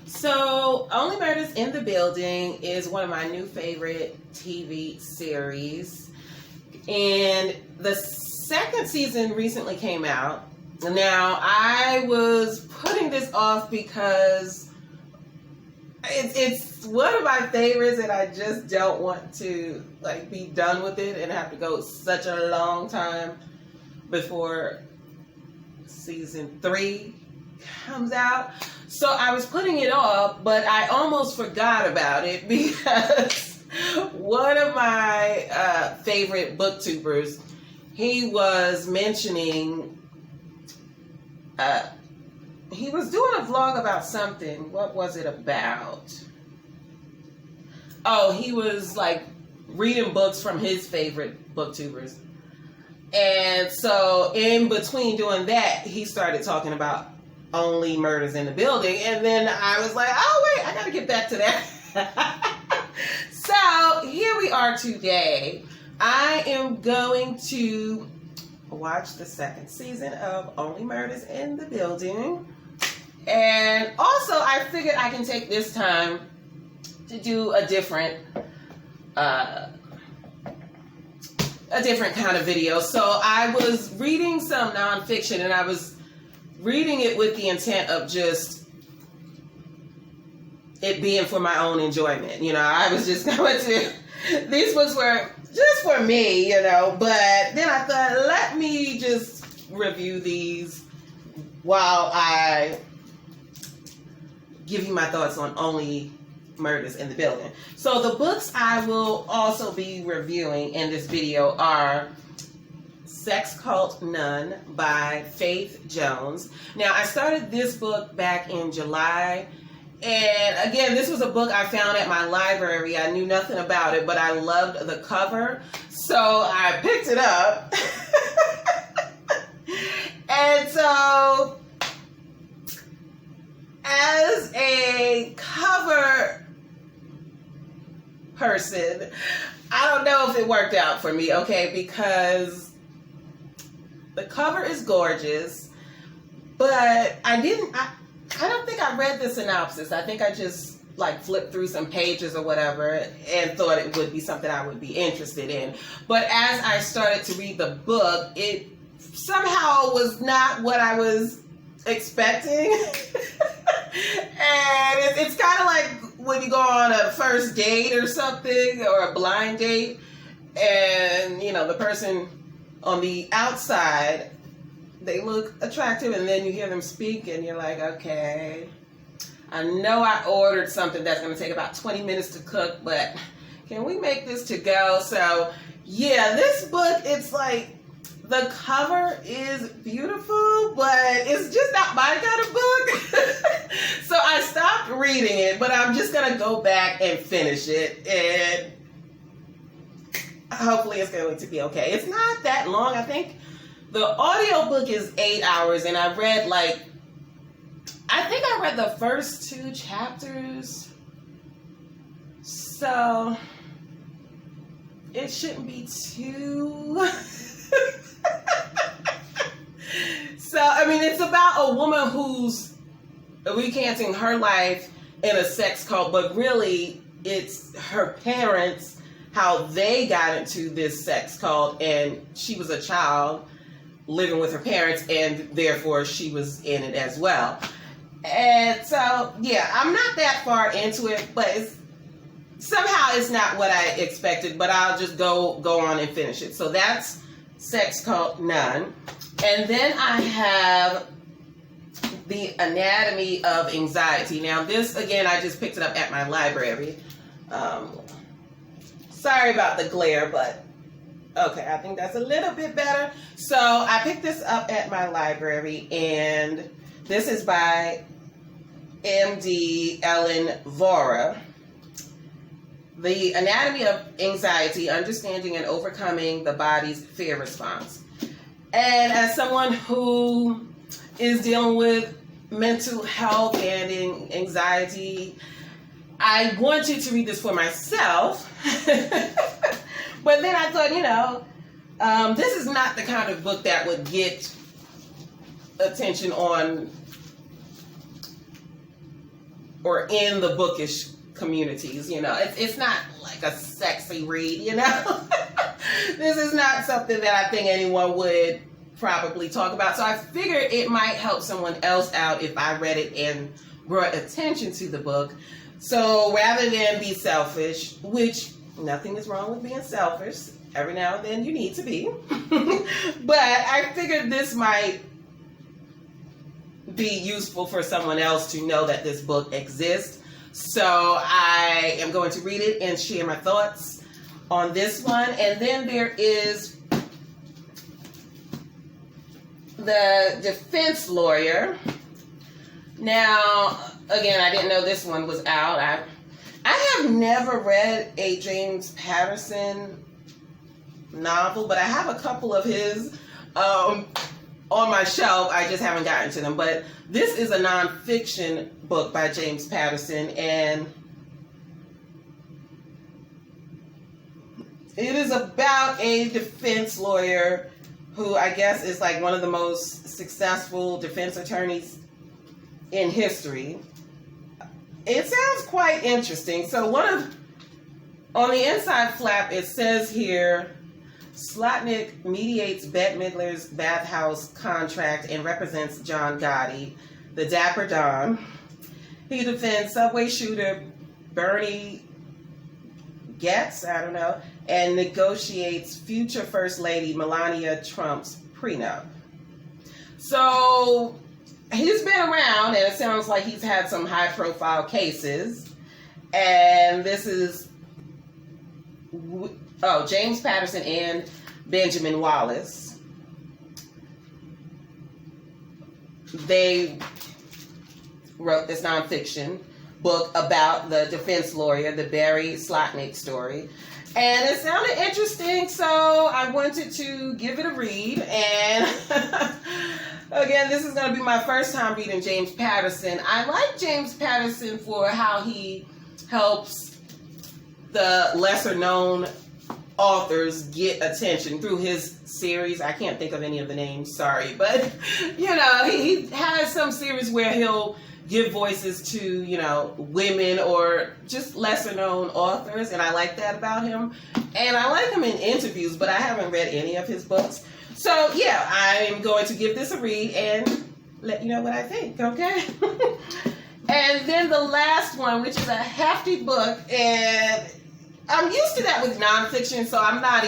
So, Only Murders in the Building is one of my new favorite TV series. And the second season recently came out. Now, I was putting this off because it's one of my favorites and I just don't want to be done with it and have to go such a long time before season 3 comes out. So I was putting it off, but I almost forgot about it because one of my favorite booktubers, he was mentioning, he was doing a vlog about something. What was it about? Oh, he was reading books from his favorite booktubers. And so in between doing that, he started talking about Only Murders in the Building. And then I was like, oh, wait, I got to get back to that. So here we are today. I am going to watch the second season of Only Murders in the Building. And also, I figured I can take this time to do a different kind of video. So I was reading some nonfiction, and I was reading it with the intent of just it being for my own enjoyment. I was just going to, these books were just for me, but then I thought, let me just review these while I give you my thoughts on Only Murders in the Building. So the books I will also be reviewing in this video are Sex Cult Nun by Faith Jones. Now, I started this book back in July, and again, this was a book I found at my library. I knew nothing about it, but I loved the cover, so I picked it up. And so, as a cover person, I don't know if it worked out for me, okay, because the cover is gorgeous, but I don't think I read the synopsis. I think I just flipped through some pages or whatever and thought it would be something I would be interested in. But as I started to read the book, it somehow was not what I was expecting. And it's kind of like when you go on a first date or something, or a blind date, and the person on the outside, they look attractive, and then you hear them speak and you're like, okay, I know I ordered something that's going to take about 20 minutes to cook, but can we make this to go? So yeah, this book, it's the cover is beautiful, but it's just not my kind of book. So I stopped reading it, but I'm just going to go back and finish it, and hopefully it's going to be okay. It's not that long. I think the audiobook is 8 hours, and I read I read the first 2 chapters. So it shouldn't be too So, it's about a woman who's recanting her life in a sex cult, but really it's her parents, how they got into this sex cult, and she was a child living with her parents, and therefore she was in it as well. And so, yeah, I'm not that far into it, but somehow it's not what I expected, but I'll just go on and finish it. So that's Sex Cult Nun. And then I have The Anatomy of Anxiety. Now this, again, I just picked it up at my library. Sorry about the glare, but okay, I think that's a little bit better. So I picked this up at my library, and this is by MD Ellen Vora. The Anatomy of Anxiety, Understanding and Overcoming the Body's Fear Response. And as someone who is dealing with mental health and anxiety, I wanted to read this for myself. But then I thought, this is not the kind of book that would get attention on or in the bookish communities. You know, it's not like a sexy read, you know. This is not something that I think anyone would probably talk about. So I figured it might help someone else out if I read it and brought attention to the book. So rather than be selfish, which nothing is wrong with being selfish, every now and then you need to be, but I figured this might be useful for someone else to know that this book exists. So I am going to read it and share my thoughts on this one. And then there is The Defense Lawyer. Now, again, I didn't know this one was out. I have never read a James Patterson novel, but I have a couple of his on my shelf. I just haven't gotten to them. But this is a nonfiction book by James Patterson, and it is about a defense lawyer who I guess is like one of the most successful defense attorneys in history. It sounds quite interesting. So on the inside flap, it says here, Slotnick mediates Bette Midler's bathhouse contract and represents John Gotti, the Dapper Don. He defends subway shooter Bernie Getz, I don't know, and negotiates future First Lady Melania Trump's prenup. So he's been around, and it sounds like he's had some high-profile cases. And this is James Patterson and Benjamin Wallace. They wrote this nonfiction book about the defense lawyer, the Barry Slotnick story. And it sounded interesting, so I wanted to give it a read. And again, this is going to be my first time reading James Patterson. I like James Patterson for how he helps the lesser known authors get attention through his series. I can't think of any of the names, sorry. But, you know, he has some series where he'll give voices to, you know, women or just lesser known authors. And I like that about him. And I like him in interviews, but I haven't read any of his books. So, yeah, I'm going to give this a read and let you know what I think, okay? And then the last one, which is a hefty book, and I'm used to that with nonfiction, so I'm not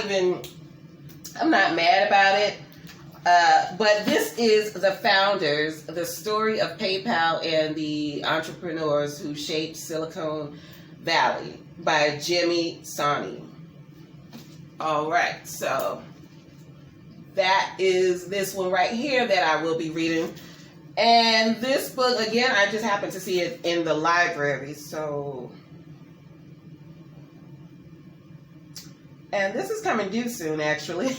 mad about it. But this is The Founders, the story of PayPal and the entrepreneurs who shaped Silicon Valley by Jimmi Soni. All right, so that is this one right here that I will be reading. And this book, again, I just happened to see it in the library, so... And this is coming due soon, actually.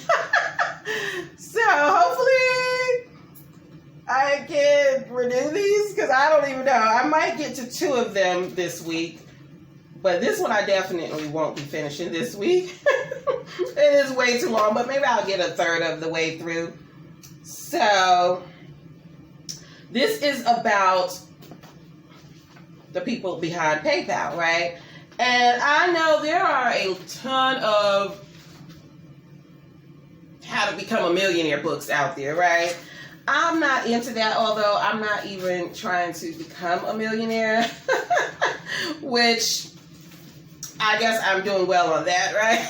So hopefully I can renew these, because I don't even know. I might get to 2 of them this week. But this one I definitely won't be finishing this week. It is way too long, but maybe I'll get a third of the way through. So this is about the people behind PayPal, right? And I know there are a ton of how to become a millionaire books out there, right? I'm not into that, although I'm not even trying to become a millionaire, which I guess I'm doing well on that, right?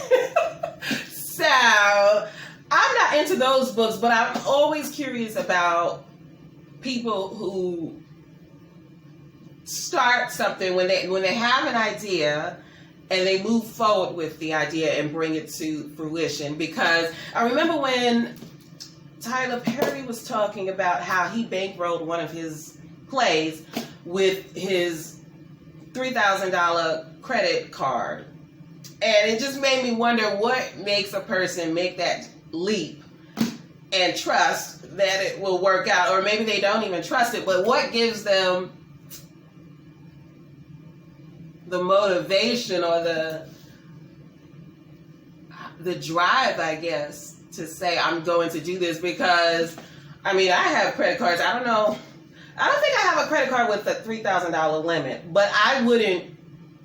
So I'm not into those books, but I'm always curious about people who start something when they have an idea and they move forward with the idea and bring it to fruition. Because I remember when Tyler Perry was talking about how he bankrolled one of his plays with his $3,000 credit card. And it just made me wonder what makes a person make that leap and trust that it will work out. Or maybe they don't even trust it, but what gives them the motivation or the drive, I guess, to say I'm going to do this? Because I mean, I have credit cards. I don't know I don't think I have a credit card with a $3,000 limit, but I wouldn't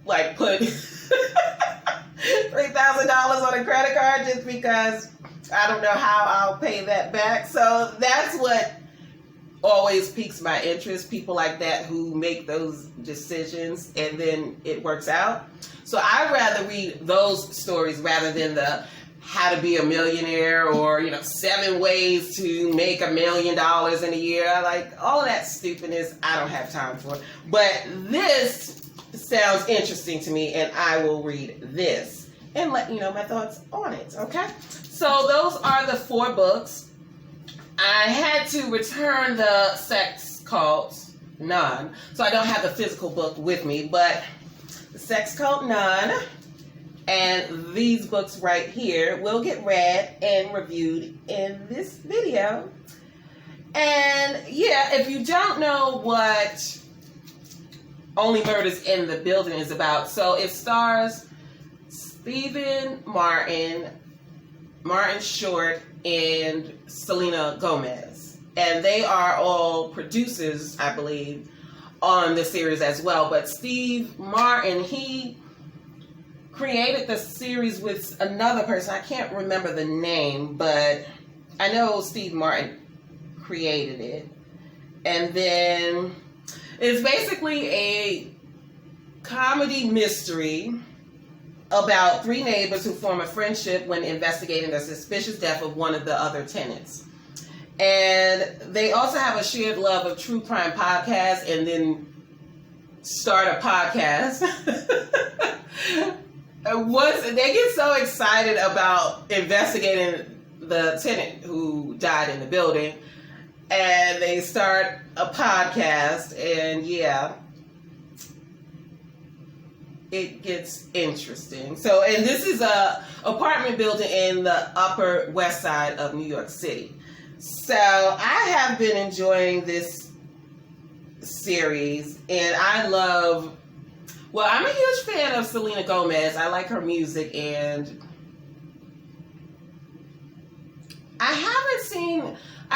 like put $3,000 on a credit card just because I don't know how I'll pay that back. So that's what always piques my interest. People like that who make those decisions and then it works out. So I'd rather read those stories rather than the how to be a millionaire or, 7 ways to make $1 million in a year. Like all of that stupidness, I don't have time for. But this sounds interesting to me and I will read this and let you know my thoughts on it. Okay. So those are the 4 books. I had to return the Sex Cult Nun, so I don't have the physical book with me, but the Sex Cult Nun and these books right here will get read and reviewed in this video. And yeah, if you don't know what Only Murders in the Building is about, so it stars Stephen Martin Short, and Selena Gomez. And they are all producers, I believe, on the series as well. But Steve Martin, he created the series with another person. I can't remember the name, but I know Steve Martin created it. And then it's basically a comedy mystery about 3 neighbors who form a friendship when investigating the suspicious death of one of the other tenants. And they also have a shared love of true crime podcasts and then start a podcast. Once they get so excited about investigating the tenant who died in the building, and they start a podcast, and yeah, it gets interesting. So, and this is a apartment building in the Upper West Side of New York City. So I have been enjoying this series, and I'm a huge fan of Selena Gomez. I like her music, and I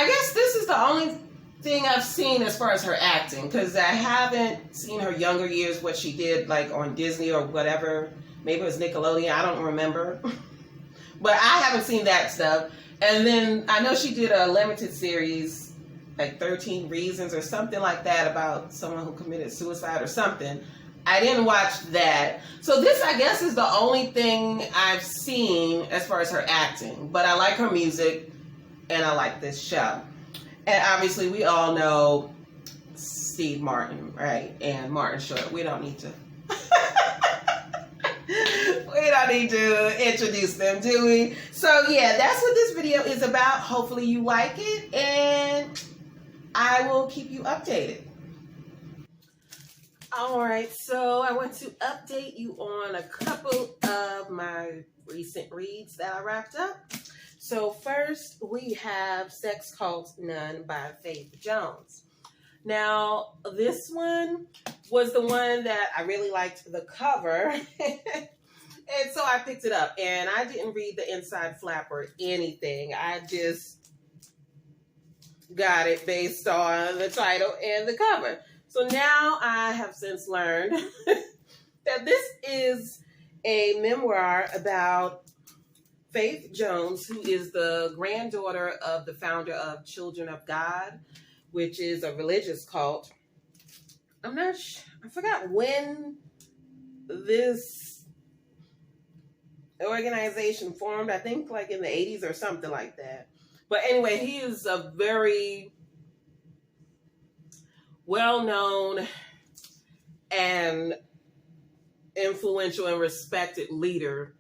guess this is the only thing I've seen as far as her acting, because I haven't seen her younger years, what she did like on Disney or whatever. Maybe it was Nickelodeon, I don't remember. But I haven't seen that stuff. And then I know she did a limited series, like 13 Reasons or something like that, about someone who committed suicide or something. I didn't watch that. So this, I guess, is the only thing I've seen as far as her acting. But I like her music, and I like this show. And obviously, we all know Steve Martin, right? And Martin Short. We don't need to introduce them, do we? So yeah, that's what this video is about. Hopefully you like it, and I will keep you updated. All right, so I want to update you on a couple of my recent reads that I wrapped up. So first, we have Sex Cult Nun by Faith Jones. Now, this one was the one that I really liked the cover. And so I picked it up, and I didn't read the inside flap or anything. I just got it based on the title and the cover. So now I have since learned that this is a memoir about Faith Jones, who is the granddaughter of the founder of Children of God, which is a religious cult. I forgot when this organization formed. I think like in the 80s or something like that. But anyway, he is a very well-known and influential and respected leader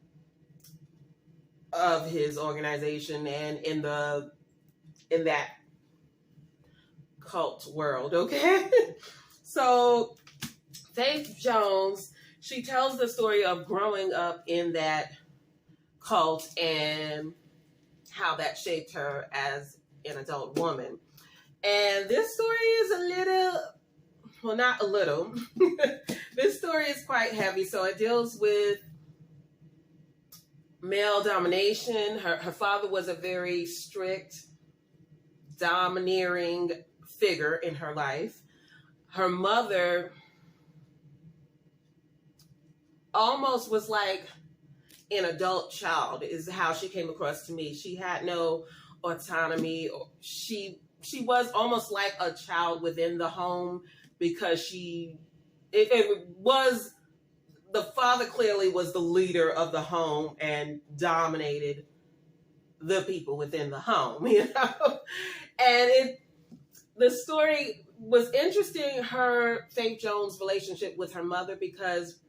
of his organization and in that cult world, okay? So Faith Jones, she tells the story of growing up in that cult and how that shaped her as an adult woman. And this story is not a little. This story is quite heavy. So it deals with male domination. Her father was a very strict, domineering figure in her life. Her mother almost was like an adult child, is how she came across to me. She had no autonomy. She was almost like a child within the home, because it was, the father clearly was the leader of the home and dominated the people within the home, you know? And the story was interesting, Faith Jones' relationship with her mother, because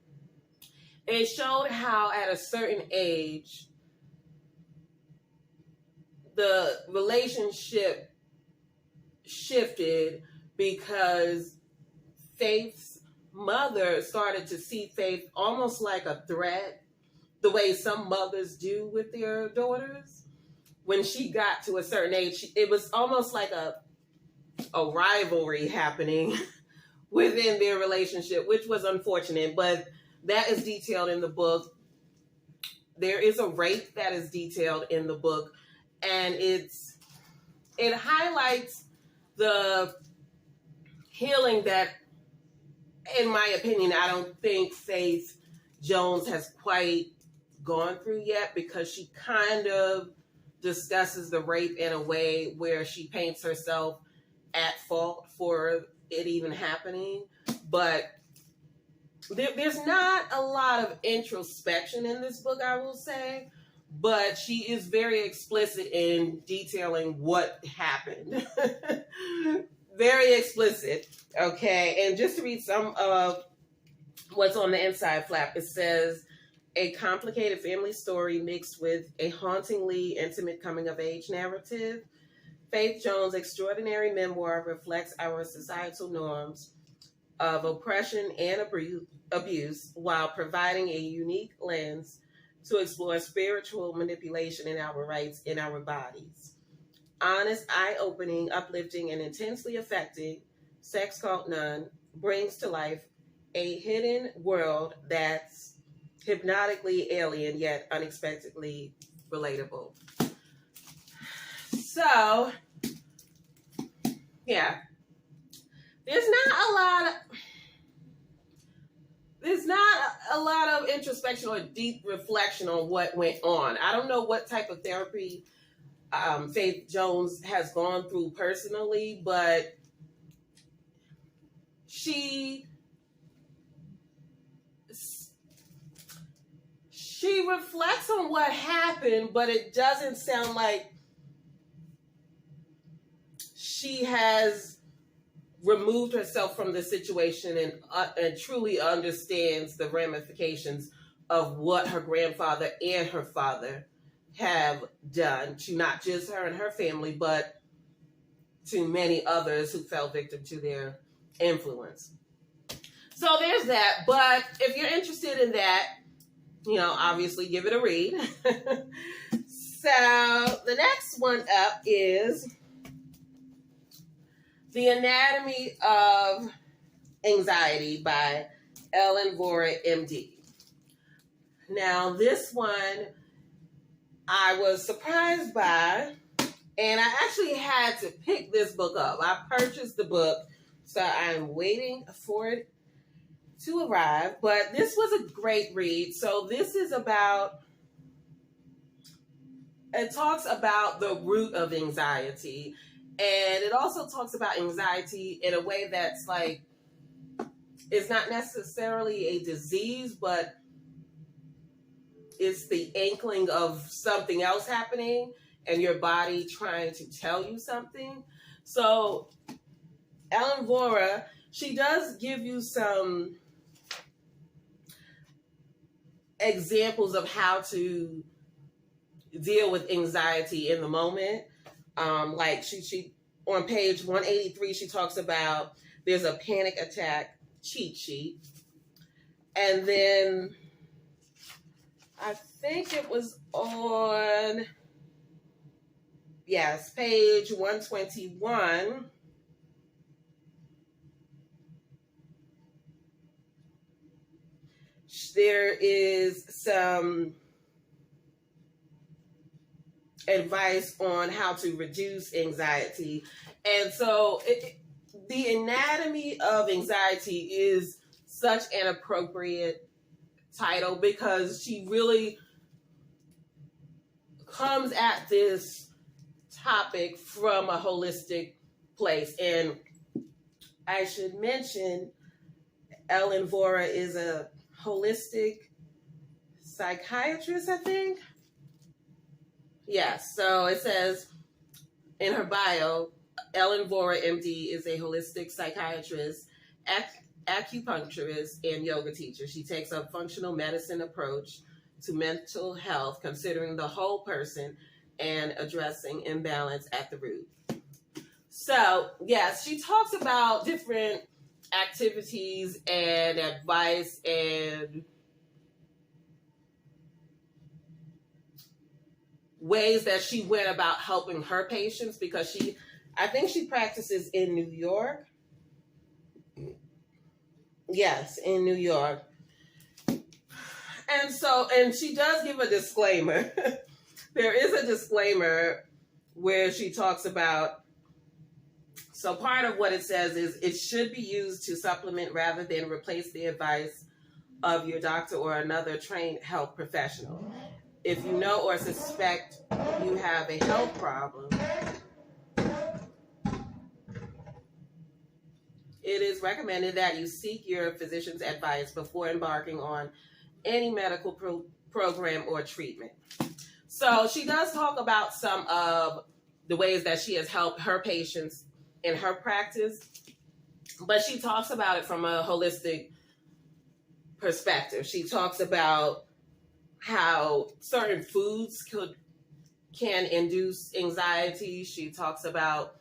it showed how at a certain age, the relationship shifted, because Faith's mother started to see Faith almost like a threat, the way some mothers do with their daughters. When she got to a certain age, it was almost like a rivalry happening within their relationship, which was unfortunate, but that is detailed in the book. There is a rape that is detailed in the book, and it highlights the healing that, in my opinion, I don't think Faith Jones has quite gone through yet, because she kind of discusses the rape in a way where she paints herself at fault for it even happening. But there's not a lot of introspection in this book, I will say, but she is very explicit in detailing what happened. Very explicit. Okay, and just to read some of what's on the inside flap, it says, a complicated family story mixed with a hauntingly intimate coming-of-age narrative. Faith Jones' extraordinary memoir reflects our societal norms of oppression and abuse, while providing a unique lens to explore spiritual manipulation in our rights, in our bodies. Honest, eye-opening, uplifting, and intensely affecting, Sex Cult Nun brings to life a hidden world that's hypnotically alien yet unexpectedly relatable. So, yeah, there's not a lot of introspection or deep reflection on what went on. I don't know what type of therapy Faith Jones has gone through personally, but she reflects on what happened, but it doesn't sound like she has removed herself from the situation and truly understands the ramifications of what her grandfather and her father have done to not just her and her family, but to many others who fell victim to their influence. So there's that. But if you're interested in that, obviously give it a read. So the next one up is The Anatomy of Anxiety by Ellen Vora, MD. Now, this one I was surprised by, and I actually had to pick this book up. I purchased the book, so I'm waiting for it to arrive, but this was a great read. So this is it talks about the root of anxiety, and it also talks about anxiety in a way that's like, it's not necessarily a disease, but it's the inkling of something else happening and your body trying to tell you something. So Ellen Vora, she does give you some examples of how to deal with anxiety in the moment. Like she on page 183, she talks about there's a panic attack cheat sheet. And then I think it was on, page 121. There is some advice on how to reduce anxiety. And so The Anatomy of Anxiety is such an appropriate title because she really comes at this topic from a holistic place. And I should mention Ellen Vora is a holistic psychiatrist, I think. Yes, so it says in her bio, Ellen Vora, MD, is a holistic psychiatrist, acupuncturist, and yoga teacher. She takes a functional medicine approach to mental health, considering the whole person and addressing imbalance at the root. So, yes, she talks about different activities and advice and ways that she went about helping her patients, because I think she practices in New York. Yes, in New York. And she does give a disclaimer. There is a disclaimer where she talks about, so part of what it says is it should be used to supplement rather than replace the advice of your doctor or another trained health professional. If you know or suspect you have a health problem, it is recommended that you seek your physician's advice before embarking on any medical program or treatment. So she does talk about some of the ways that she has helped her patients in her practice, but she talks about it from a holistic perspective. She talks about how certain foods can induce anxiety. She talks about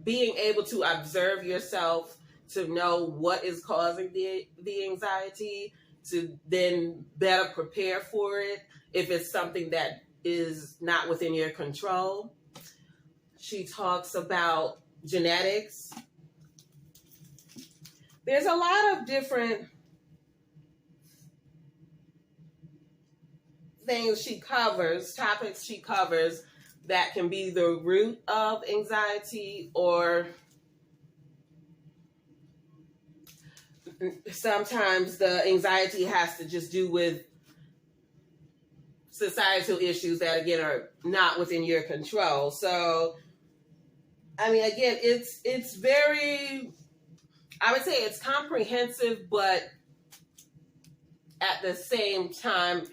being able to observe yourself to know what is causing the anxiety, to then better prepare for it if it's something that is not within your control. She talks about genetics. There's a lot of different things she covers, topics she covers that can be the root of anxiety, or sometimes the anxiety has to just do with societal issues that, again, are not within your control. So, I mean, again, it's very, I would say it's comprehensive, but at the same time,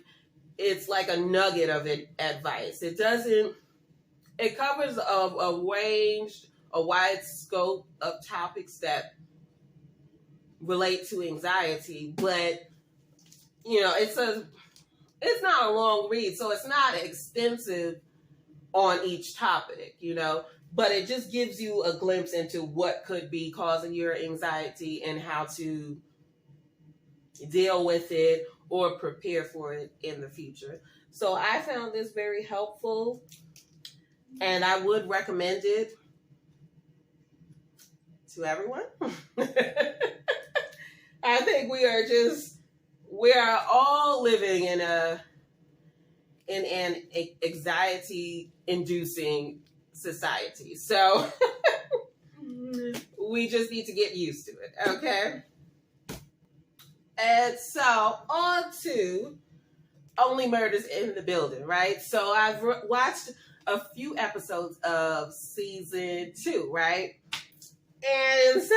it's like a nugget of advice. It covers a range, a wide scope of topics that relate to anxiety, but, you know, it's not a long read, so it's not extensive on each topic, you know, but it just gives you a glimpse into what could be causing your anxiety and how to deal with it or prepare for it in the future. So I found this very helpful, and I would recommend it to everyone. I think we are all living in an anxiety-inducing society. So we just need to get used to it, okay? And so on to Only Murders in the Building, right? So I've watched a few episodes of season 2, right? And so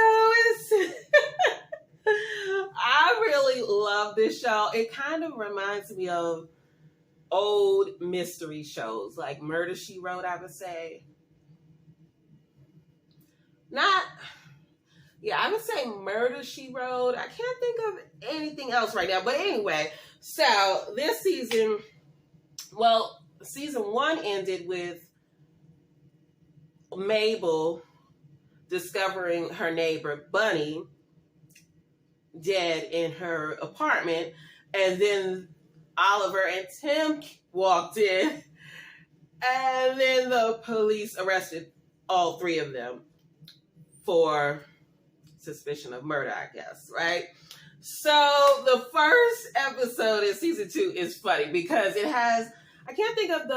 I really love this show. It kind of reminds me of old mystery shows, like Murder, She Wrote, I would say. I would say Murder, She Wrote. I can't think of anything else right now. But anyway, so this season, season 1 ended with Mabel discovering her neighbor, Bunny, dead in her apartment. And then Oliver and Tim walked in. And then the police arrested all 3 of them for suspicion of murder, I guess, right? So the first episode in season 2 is funny because it has, I can't think of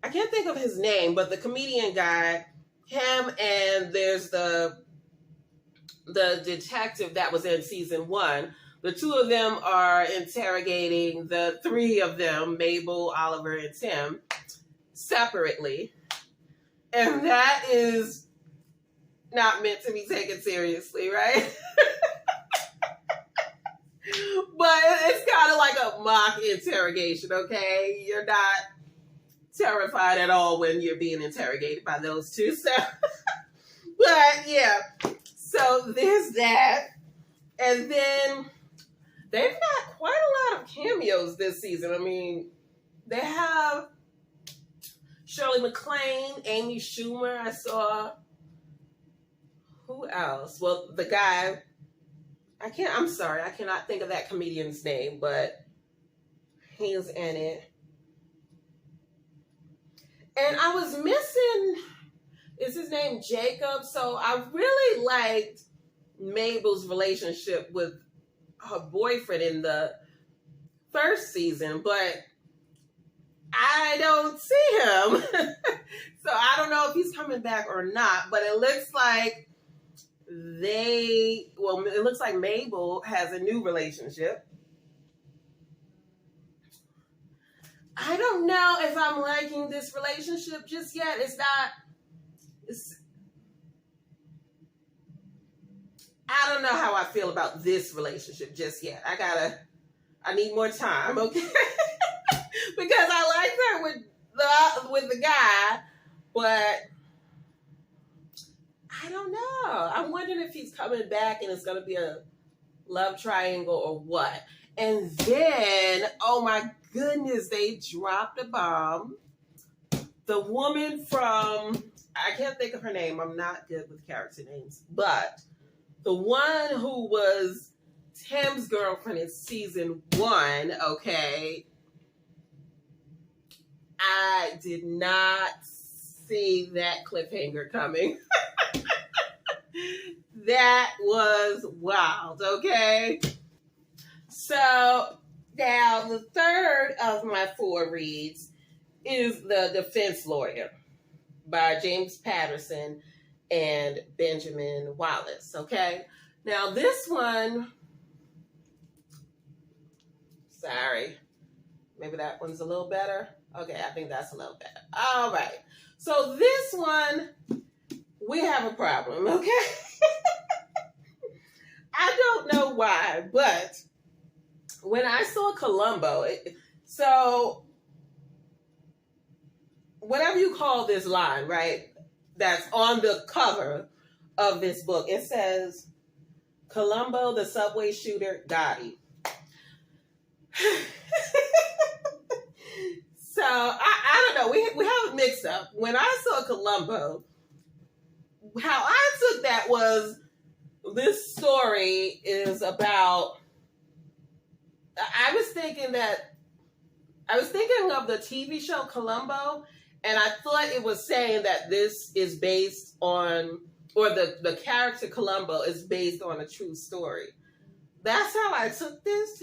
I can't think of his name, but the comedian guy, him, and there's the detective that was in season 1. The 2 of them are interrogating the 3 of them, Mabel, Oliver, and Tim, separately. And that is not meant to be taken seriously, right? But it's kind of like a mock interrogation, okay? You're not terrified at all when you're being interrogated by those 2. So, but yeah, so there's that. And then they've got quite a lot of cameos this season. I mean, they have Shirley MacLaine, Amy Schumer, I saw. Who else? Well, the guy, I'm sorry, I cannot think of that comedian's name, but he's in it. And I was missing, is his name Jacob? So I really liked Mabel's relationship with her boyfriend in the first season, but I don't see him. So I don't know if he's coming back or not, but it looks like it looks like Mabel has a new relationship. I don't know if I'm liking this relationship just yet. I don't know how I feel about this relationship just yet. I need more time, okay? Because I like her with the guy, but I don't know. I'm wondering if he's coming back and it's going to be a love triangle or what. And then, oh my goodness, they dropped a bomb. The woman from, I can't think of her name. I'm not good with character names. But the one who was Tim's girlfriend in season 1, okay, I did not see that cliffhanger coming. That was wild, okay? So now the third of my 4 reads is The Defense Lawyer by James Patterson and Benjamin Wallace, okay? Now this one, sorry, maybe that one's a little better. Okay, I think that's a little better. All right. So this one, we have a problem, okay? I don't know why, but when I saw Columbo, so whatever you call this line, right, that's on the cover of this book, it says, Columbo, the subway shooter, Gotti. So, I don't know, we have it mixed up. When I saw Columbo, how I took that was, this story is about, I was thinking of the TV show Columbo, and I thought it was saying that this is based on, or the character Columbo is based on a true story. That's how I took this.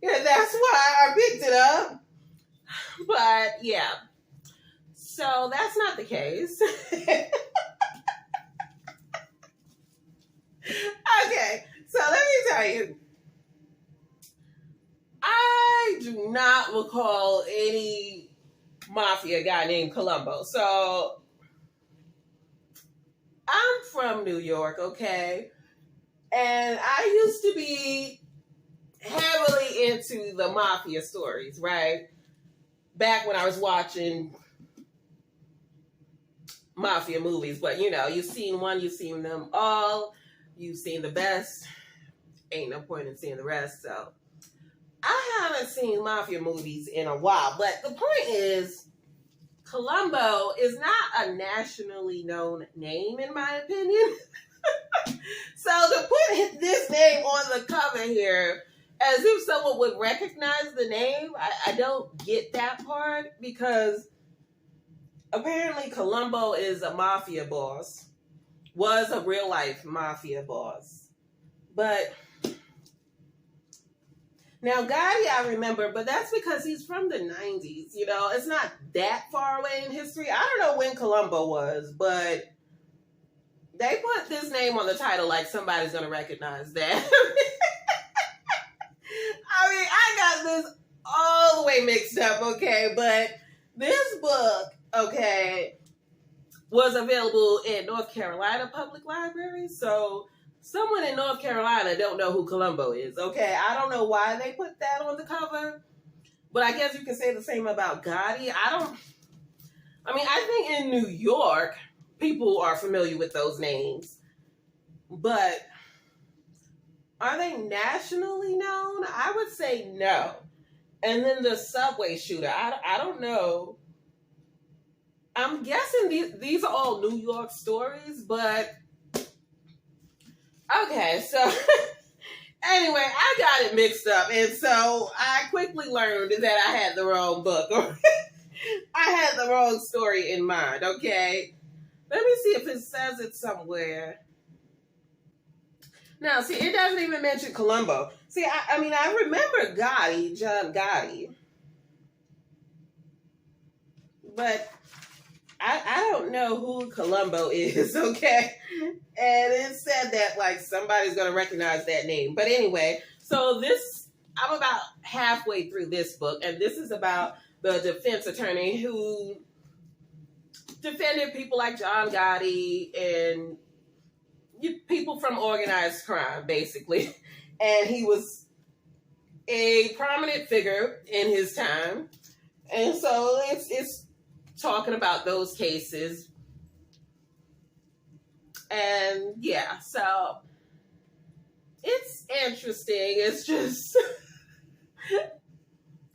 Yeah, that's why I picked it up. But yeah, so that's not the case. Okay, so let me tell you, I do not recall any mafia guy named Columbo. So I'm from New York, okay? And I used to be heavily into the mafia stories, right? Back when I was watching mafia movies. But, you know, you've seen one, you've seen them all. You've seen the best. Ain't no point in seeing the rest. So I haven't seen mafia movies in a while. But the point is, Columbo is not a nationally known name, in my opinion. So to put this name on the cover here, as if someone would recognize the name, I don't get that part, because apparently Columbo is a mafia boss. Was a real life mafia boss. But Now, Gotti, I remember, but that's because he's from the 90s. You know, it's not that far away in history. I don't know when Columbo was, but they put this name on the title like somebody's going to recognize that. I mean, I got this all the way mixed up, okay? But this book, okay, was available in North Carolina public libraries. So someone in North Carolina don't know who Columbo is, okay? I don't know why they put that on the cover, but I guess you can say the same about Gotti. I think in New York, people are familiar with those names, but are they nationally known? I would say no. And then the subway shooter, I don't know. I'm guessing these are all New York stories, but okay, so anyway, I got it mixed up, and so I quickly learned that I had the wrong book, or I had the wrong story in mind, okay? Let me see if it says it somewhere. Now, see, it doesn't even mention Columbo. See, I remember Gotti, John Gotti, but I don't know who Columbo is, okay? And it said that, like, somebody's going to recognize that name. But anyway, so I'm about halfway through this book, and this is about the defense attorney who defended people like John Gotti and people from organized crime, basically. And he was a prominent figure in his time. And so it's talking about those cases. And yeah, so it's interesting. It's just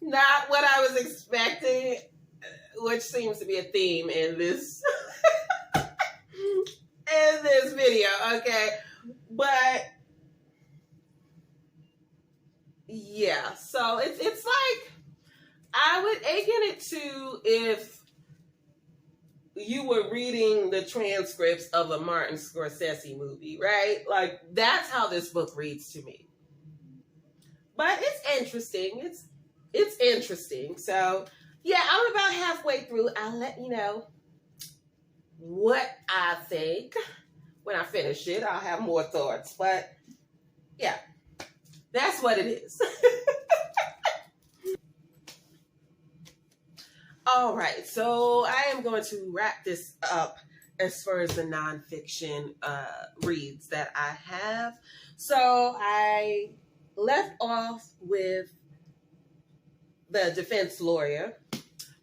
not what I was expecting, which seems to be a theme in this in this video, okay? But yeah, so it's like I would akin it to if you were reading the transcripts of a Martin Scorsese movie, right? Like, that's how this book reads to me. But it's interesting. It's interesting. So, yeah, I'm about halfway through. I'll let you know what I think when I finish it. I'll have more thoughts. But, yeah, that's what it is. All right, so I am going to wrap this up as far as the nonfiction reads that I have. So I left off with The Defense Lawyer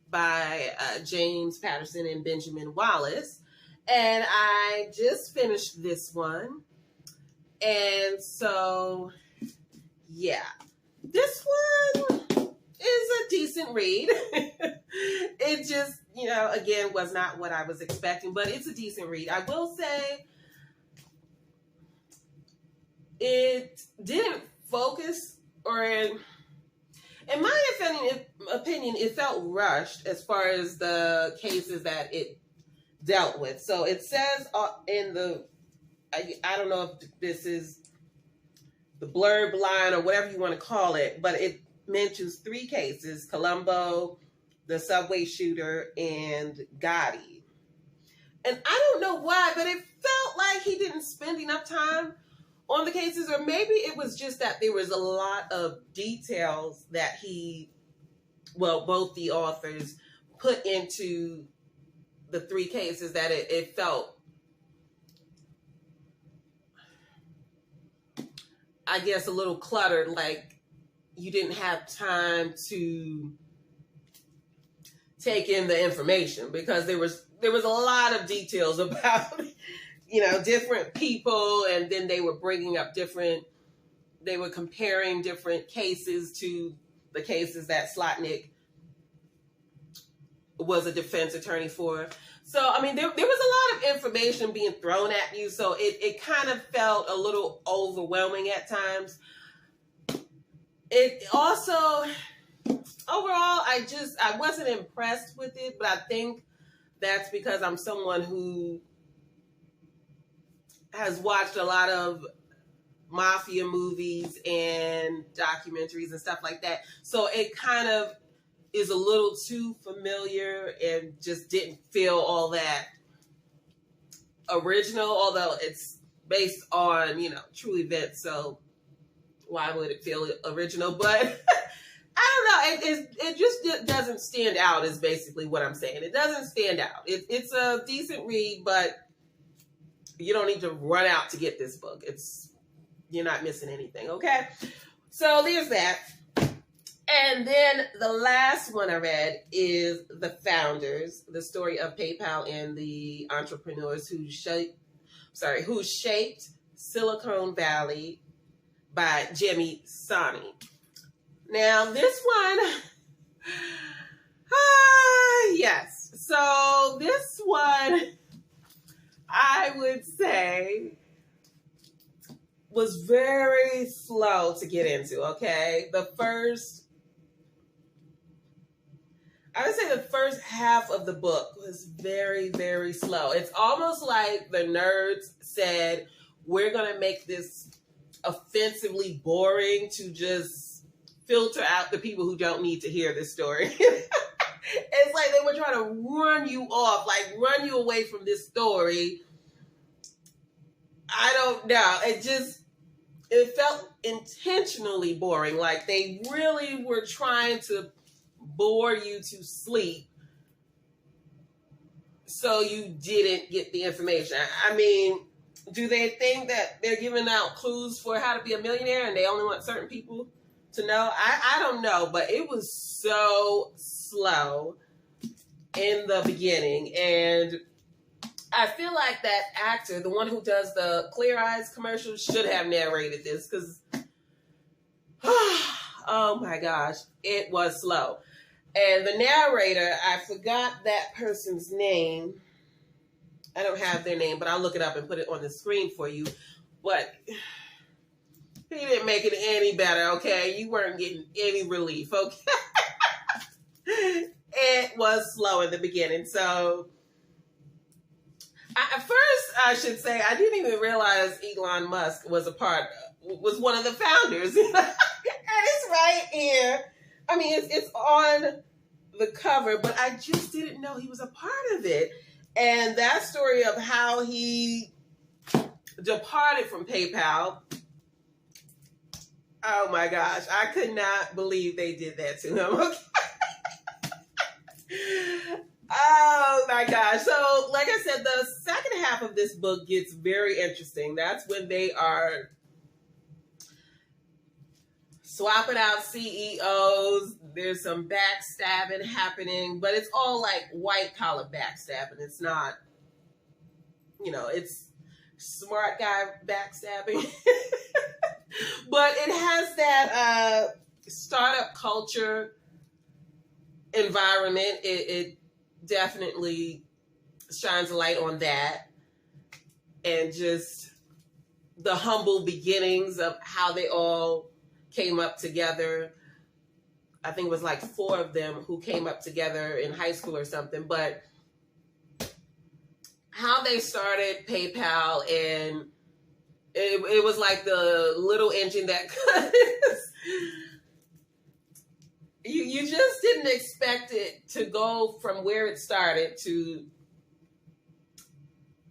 by James Patterson and Benjamin Wallace. And I just finished this one. And so, yeah, this one is a decent read. It just, again, was not what I was expecting, but it's a decent read. I will say it didn't focus, or in my opinion, it felt rushed as far as the cases that it dealt with. So it says in the, I don't know if this is the blurb line or whatever you want to call it, but it mentions 3 cases: Columbo, the subway shooter, and Gotti. And I don't know why, but it felt like he didn't spend enough time on the cases, or maybe it was just that there was a lot of details that both the authors put into the 3 cases that it felt, I guess, a little cluttered, like you didn't have time to take in the information, because there was a lot of details about different people, and then they were bringing up they were comparing different cases to the cases that Slotnick was a defense attorney for. So there was a lot of information being thrown at you, so it kind of felt a little overwhelming at times. It also, overall, I wasn't impressed with it, but I think that's because I'm someone who has watched a lot of mafia movies and documentaries and stuff like that. So it kind of is a little too familiar and just didn't feel all that original, although it's based on, true events. So why would it feel original? But I don't know. It just doesn't stand out is basically what I'm saying. It doesn't stand out. It's a decent read, but you don't need to run out to get this book. You're not missing anything, okay? So there's that. And then the last one I read is The Founders, the story of PayPal and the entrepreneurs who shaped Silicon Valley by Jimmi Soni. Now this one, yes. So this one, I would say, was very slow to get into, okay? I would say the first half of the book was very, very slow. It's almost like the nerds said, we're going to make this offensively boring to just filter out the people who don't need to hear this story. It's like they were trying to run you off, like run you away from this story. I don't know. It felt intentionally boring. Like they really were trying to bore you to sleep so you didn't get the information. I mean, do they think that they're giving out clues for how to be a millionaire and they only want certain people to know? I don't know, but it was so slow in the beginning. And I feel like that actor, the one who does the Clear Eyes commercial, should have narrated this because, oh my gosh, it was slow. And the narrator, I forgot that person's name. I don't have their name, but I'll look it up and put it on the screen for you. But he didn't make it any better, okay? You weren't getting any relief, okay? It was slow in the beginning. So, at first, I should say, I didn't even realize Elon Musk was one of the founders. And it's right here. I mean, it's on the cover, but I just didn't know he was a part of it. And that story of how he departed from PayPal, oh my gosh, I could not believe they did that to him. Okay. Oh my gosh. So, like I said, the second half of this book gets very interesting. That's when they are swapping out CEOs. There's some backstabbing happening, but it's all like white collar backstabbing. It's not, it's smart guy backstabbing. But it has that startup culture environment. It definitely shines a light on that. And just the humble beginnings of how they all came up together. I think it was like 4 of them who came up together in high school or something. But how they started PayPal, and it was like the little engine that you just didn't expect it to go from where it started to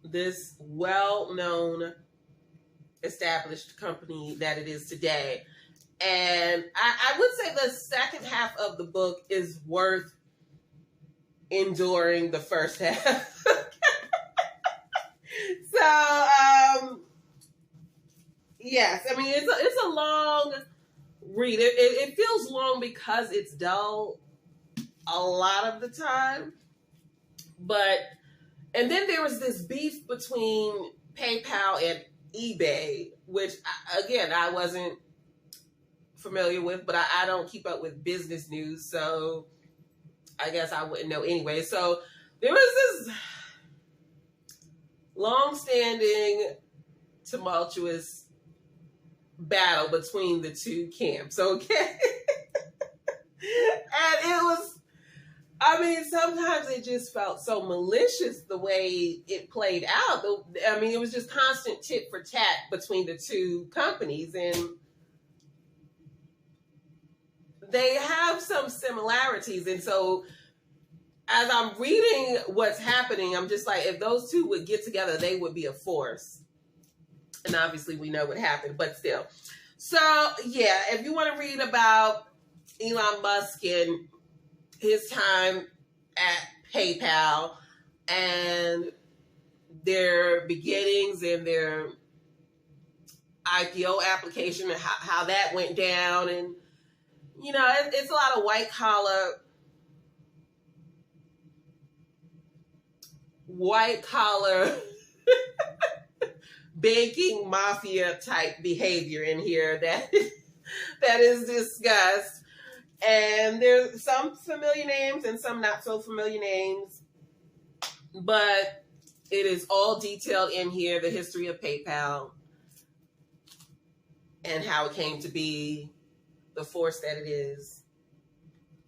this well-known established company that it is today. And I would say the second half of the book is worth enduring the first half. So, yes, I mean, it's a long read. It feels long because it's dull a lot of the time. And then there was this beef between PayPal and eBay, which, again, I wasn't familiar with, but I don't keep up with business news, so I guess I wouldn't know anyway. So there was this long-standing, tumultuous battle between the two camps, okay? And it was I mean, sometimes it just felt so malicious the way it played out. I mean, it was just constant tit for tat between the two companies, and they have some similarities. And so, as I'm reading what's happening, I'm just like, if those two would get together, they would be a force. And obviously, we know what happened, but still. So, yeah, if you want to read about Elon Musk and his time at PayPal and their beginnings and their IPO application and how that went down, and you know, it's a lot of white collar banking mafia type behavior in here that is discussed. And there's some familiar names and some not so familiar names, but it is all detailed in here, the history of PayPal and how it came to be the force that it is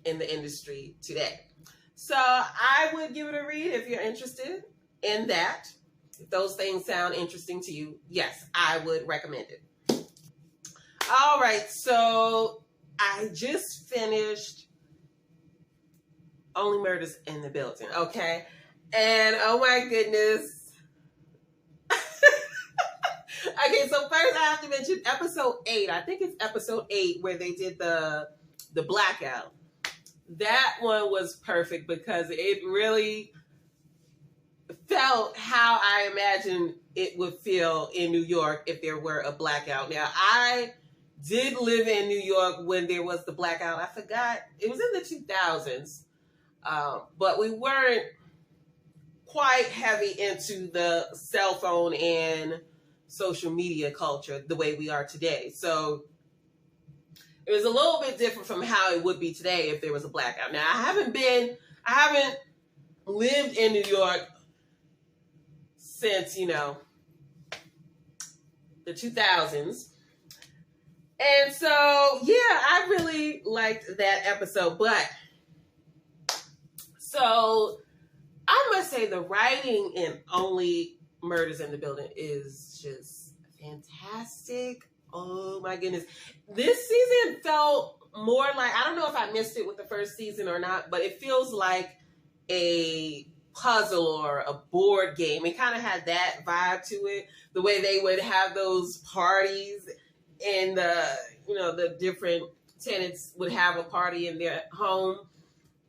in the industry today. So I would give it a read if you're interested in that. If those things sound interesting to you, yes, I would recommend it. All right, so I just finished Only Murders in the Building, okay? And oh my goodness. Okay, so first I have to mention episode 8. I think it's episode 8 where they did the blackout. That one was perfect because it really felt how I imagined it would feel in New York if there were a blackout. Now, I did live in New York when there was the blackout. I forgot. It was in the 2000s. But we weren't quite heavy into the cell phone and social media culture the way we are today. So it was a little bit different from how it would be today if there was a blackout. Now, I haven't lived in New York since, the 2000s. And so, yeah, I really liked that episode. But, so, I must say the writing in Only Murders in the Building is just fantastic. Oh, my goodness. This season felt more like, I don't know if I missed it with the first season or not, but it feels like a puzzle or a board game. It kind of had that vibe to it. The way they would have those parties and the different tenants would have a party in their home.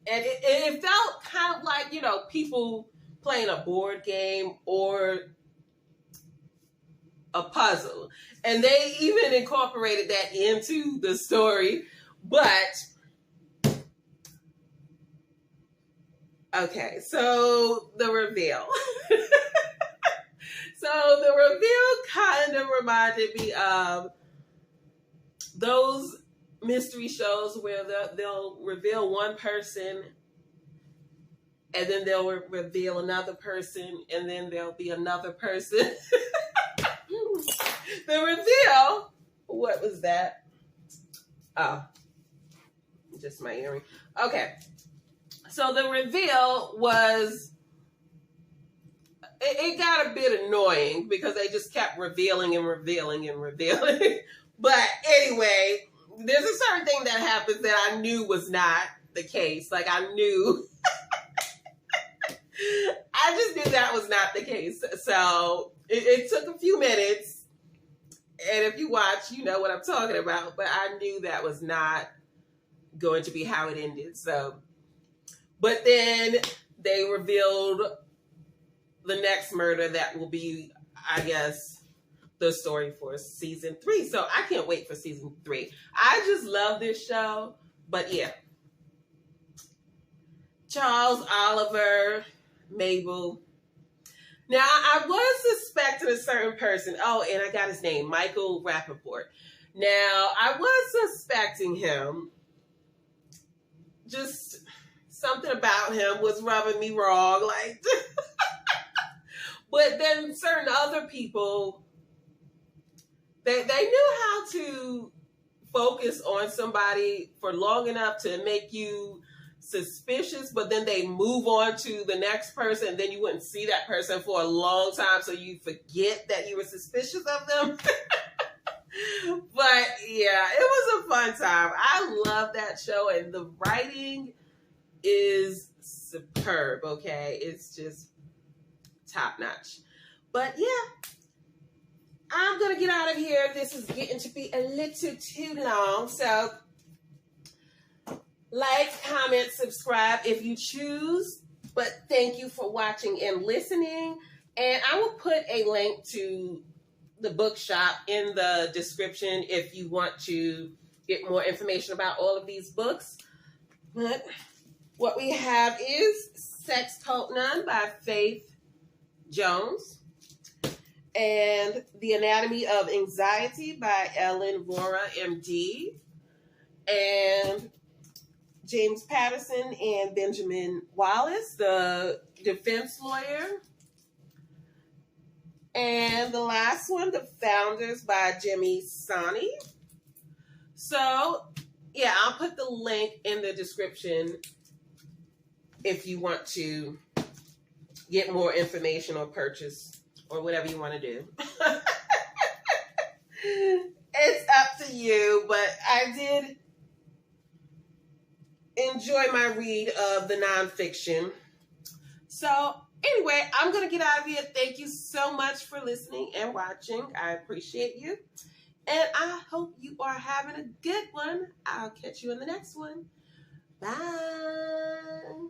And it felt kind of like, people playing a board game or a puzzle. And they even incorporated that into the story. But, okay, so the reveal. So the reveal kind of reminded me of those mystery shows where they'll reveal one person and then they'll reveal another person and then there'll be another person. The reveal, what was that? Oh, just my earring. Okay. So the reveal was, it got a bit annoying because they just kept revealing and revealing and revealing. But anyway, there's a certain thing that happens that I knew was not the case. Like I knew, I just knew that was not the case. So it took a few minutes. And if you watch, you know what I'm talking about. But I knew that was not going to be how it ended. So, but then they revealed the next murder that will be, I guess, the story for season 3. So I can't wait for season 3. I just love this show. But yeah. Charles, Oliver, Mabel. Now, I was suspecting a certain person. Oh, and I got his name, Michael Rappaport. Now, I was suspecting him. Just something about him was rubbing me wrong. Like, but then certain other people, they knew how to focus on somebody for long enough to make you suspicious, but then they move on to the next person, and then you wouldn't see that person for a long time, so you forget that you were suspicious of them. But yeah, it was a fun time. I love that show, and the writing is superb. Okay, it's just top notch. But yeah, I'm gonna get out of here. This is getting to be a little too long, so like, comment, subscribe if you choose. But thank you for watching and listening. And I will put a link to the bookshop in the description if you want to get more information about all of these books. But what we have is Sex Cult Nun by Faith Jones, and The Anatomy of Anxiety by Ellen Vora, MD, and James Patterson and Benjamin Wallace, the defense lawyer. And the last one, The Founders by Jimmi Soni. So, yeah, I'll put the link in the description if you want to get more information or purchase or whatever you want to do. It's up to you, but I did enjoy my read of the nonfiction. So anyway, I'm going to get out of here. Thank you so much for listening and watching. I appreciate you. And I hope you are having a good one. I'll catch you in the next one. Bye.